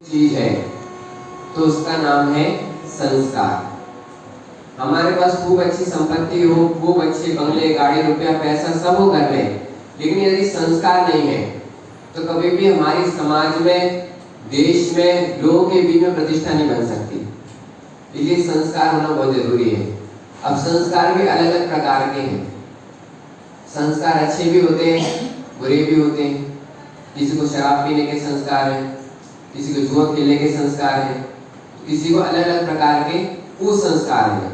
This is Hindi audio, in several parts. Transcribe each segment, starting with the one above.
चीज है तो उसका नाम है संस्कार। हमारे पास खूब अच्छी संपत्ति हो, खूब अच्छे बंगले, गाड़ी, रुपया, पैसा सब हो घर में, लेकिन यदि संस्कार नहीं है तो कभी भी हमारी समाज में, देश में, लोगों के बीच में प्रतिष्ठा नहीं बन सकती। इसलिए संस्कार होना बहुत जरूरी है। अब संस्कार भी अलग अलग प्रकार के हैं। संस्कार अच्छे भी होते हैं, बुरे भी होते हैं। किसी को शराब पीने के संस्कार है, किसी को जुआ खेलने के संस्कार है, किसी को अलग अलग प्रकार के कुसंस्कार है।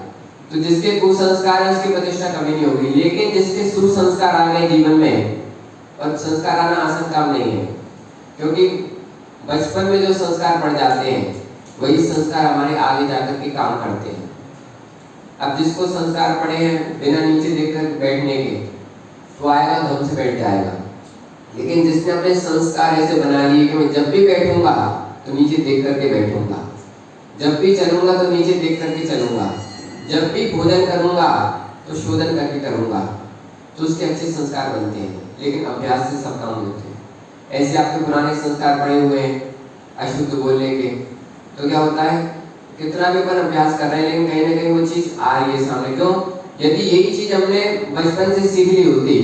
तो जिसके कुसंस्कार है उसकी प्रतिष्ठा कभी नहीं होगी, लेकिन जिसके सुसंस्कार आ गए जीवन में, और संस्कार आना आसान काम नहीं है, क्योंकि बचपन में जो संस्कार पड़ जाते हैं वही संस्कार हमारे आगे जाकर के काम करते हैं। अब जिसको संस्कार पड़े हैं बिना नीचे देखकर बैठने के, तो आएगा धम से बैठ जाएगा। लेकिन जिसने अपने संस्कार ऐसे बना लिए कि मैं जब भी बैठूंगा तो नीचे देख करके बैठूंगा, जब भी चलूंगा तो नीचे देख करके चलूंगा, जब भी भोजन करूंगा तो शोधन करके करूंगा, तो उसके अच्छे संस्कार बनते हैं। लेकिन अभ्यास से सब काम होते हैं। ऐसे आपके पुराने संस्कार पड़े हुए हैं अशुद्ध बोलने के, तो क्या होता है, कितना भी अपन अभ्यास कर रहे हैं लेकिन कहीं ना कहीं वो चीज आ रही है सामने। क्यों? यदि यही चीज हमने बचपन से सीख ली होती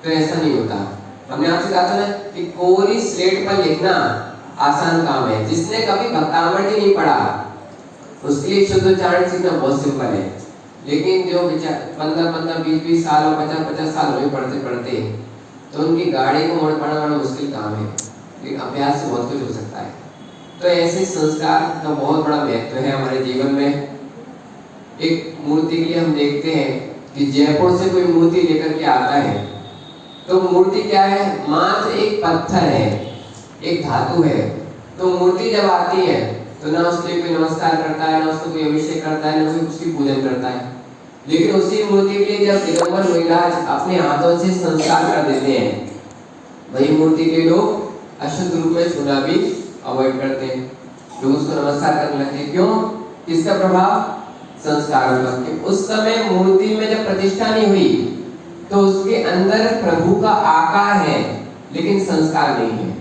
तो ऐसा नहीं होता। हमने आपसे कहा था ना कि कोरी स्लेट पर लिखना आसान काम है। जिसने कभी भक्तामृत ही नहीं पढ़ा उसके लिए शुद्ध उच्चारण सीखना बहुत सिंपल है। लेकिन जो 15-15, 20-20 साल और 50-50 साल हुए पढ़ते पढ़ते, तो उनकी गाड़ी को मोड़ पाना बड़ा मुश्किल काम है। लेकिन अभ्यास से बहुत कुछ हो सकता है। तो ऐसे संस्कार का बहुत बड़ा महत्व है हमारे जीवन में। एक मूर्ति के लिए हम देखते हैं कि जयपुर से कोई मूर्ति लेकर के आता है, तो मूर्ति क्या है, मात्र एक पत्थर है, एक धातु है। तो मूर्ति जब आती है तो ना उसके लिए कोई नमस्कार करता है, ना उसको कोई अभिषेक करता है, ना उसकी पूजन करता है। लेकिन उसी मूर्ति के लिए जब दिगंबर मुनिराज अपने हाथों से संस्कार कर देते हैं, वही मूर्ति के लोग अशुद्ध रूप में छूना भी अवॉइड करते हैं, लोग उसको नमस्कार करने लगते हैं। क्यों? किसका प्रभाव? संस्कार का। उस समय मूर्ति में जब प्रतिष्ठा नहीं हुई तो उसके अंदर प्रभु का आकार है लेकिन संस्कार नहीं है।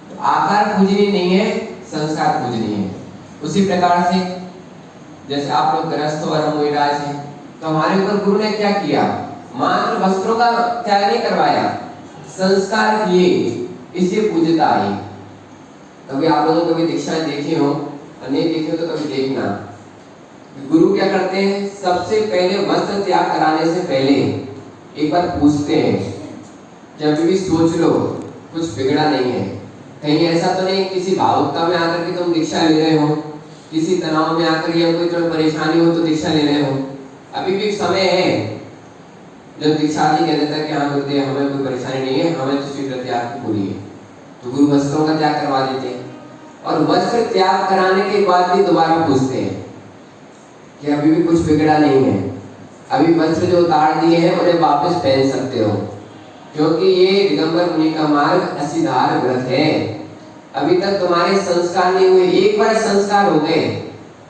तो आकार पूजनीय नहीं है, संस्कार पूजनीय है। उसी प्रकार से जैसे आप लोग गृहस्थ और हम मुनिराज हैं, तो हमारे ऊपर गुरु ने क्या किया, मात्र वस्त्रों का त्याग नहीं करवाया, संस्कार किए, इसलिए पूज्यता आई। कभी आप लोगों कभी दीक्षा देखी हो और नहीं देखी हो तो कभी देखना। गुरु क्या करते हैं, सबसे पहले वस्त्र त्याग कराने से पहले एक बार पूछते हैं कि अभी भी सोच लो कुछ बिगड़ा नहीं है, कहीं ऐसा तो नहीं किसी भावुकता में आकर के तुम दीक्षा ले रहे हो, किसी तनाव में आकर या कोई थोड़ी परेशानी हो तो दीक्षा ले रहे हो। अभी भी समय है जब दीक्षार्थी कह देता है कि हाँ गुरुदेव हमें कोई परेशानी नहीं है, हमें तो स्वीकृत त्याग की पूरी है, तो गुरु वस्त्रों का त्याग करवा देते हैं। और वस्त्र त्याग कराने के बाद भी दोबारा पूछते हैं कि अभी भी कुछ बिगड़ा नहीं है, अभी वस्त्र जो उतार दिए हैं उन्हें वापस पहन सकते हो, क्योंकि ये दिगंबर मुनि का मार्ग असीधार व्रत है। अभी तक तुम्हारे संस्कार नहीं हुए, एक बार संस्कार हो गए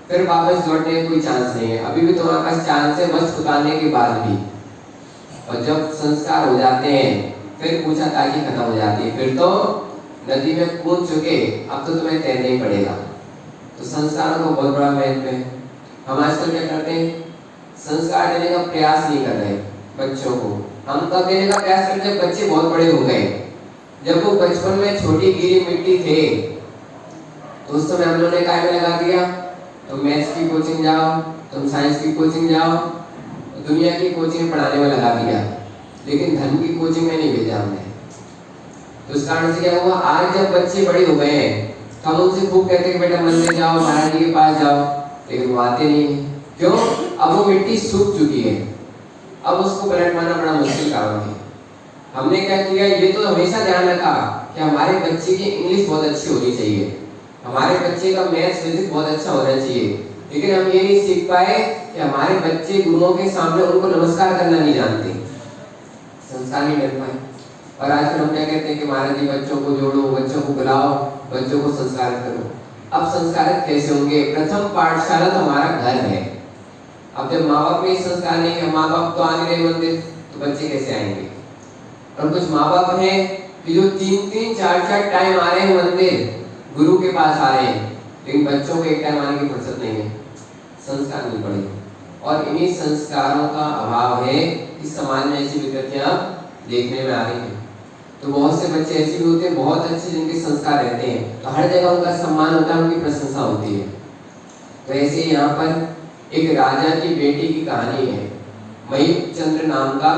फिर वापस लौटने का कोई चांस नहीं है। अभी भी तुम्हारे पास चांस है वस्त्र उतारने के बाद भी। और जब संस्कार हो जाते हैं फिर पूछा ताकि खत्म हो जाती है, फिर तो नदी में कूद चुके, अब तो तुम्हें तैरना ही पड़ेगा। तो संस्कारों का बहुत बड़ा महत्व है। हम आजकल क्या करते हैं, संस्कार देने का प्रयास नहीं कर रहे बच्चों को। हम कब देने का प्रयास करते हैं, बच्चे बहुत बड़े हो गए। जब वो बचपन में छोटी गीली मिट्टी थे तो उस समय हम लोगों ने काय में लगा दिया, तुम मैथ्स की कोचिंग जाओ, तुम साइंस की कोचिंग जाओ, दुनिया की कोचिंग पढ़ाने में लगा दिया, लेकिन धर्म की कोचिंग में नहीं भेजा हमने। तो उस कारण से क्या हुआ, आज जब बच्चे बड़े हो गए हैं तो हम उनसे खूब कहते हैं बेटा मंदिर जाओ, महाराज जी के पास जाओ, लेकिन वो आते नहीं है। क्यों? अब वो मिट्टी सूख चुकी है, अब उसको पलटवाना बड़ा मुश्किल काम है। हमने क्या किया, ये तो हमेशा ध्यान रखा कि हमारे बच्चे की इंग्लिश बहुत अच्छी होनी चाहिए, हमारे बच्चे का मैथ्स फिजिक्स बहुत अच्छा होना चाहिए, लेकिन हम ये नहीं सीख पाए कि हमारे बच्चे गुरुओं के सामने उनको नमस्कार करना नहीं जानते, संस्कार नहीं कर पाए। और आजकल हम क्या कहते हैं कि महाराज जी बच्चों को जोड़ो, बच्चों को बुलाओ, बच्चों को संस्कारित करो। अब संस्कारित कैसे होंगे? प्रथम पाठशाला तो हमारा घर है। अब जब माँ बाप में संस्कार नहीं है, माँ बाप तो आ नहीं रहे मंदिर, तो बच्चे कैसे आएंगे? और कुछ माँ बाप हैं कि जो 3-3, 4-4 टाइम आ रहे हैं मंदिर, गुरु के पास आ रहे हैं, लेकिन बच्चों को एक टाइम आने की फुर्सत नहीं है, संस्कार नहीं पड़े। और इन्हीं संस्कारों का अभाव है कि समाज में ऐसी विकृतियां देखने में आ रही है। तो बहुत से बच्चे ऐसे भी होते हैं बहुत अच्छे जिनके संस्कार रहते हैं, तो हर जगह उनका सम्मान होता है, उनकी प्रशंसा होती है। तो ऐसे यहाँ पर एक राजा की बेटी की कहानी है, महीप चंद्र नाम का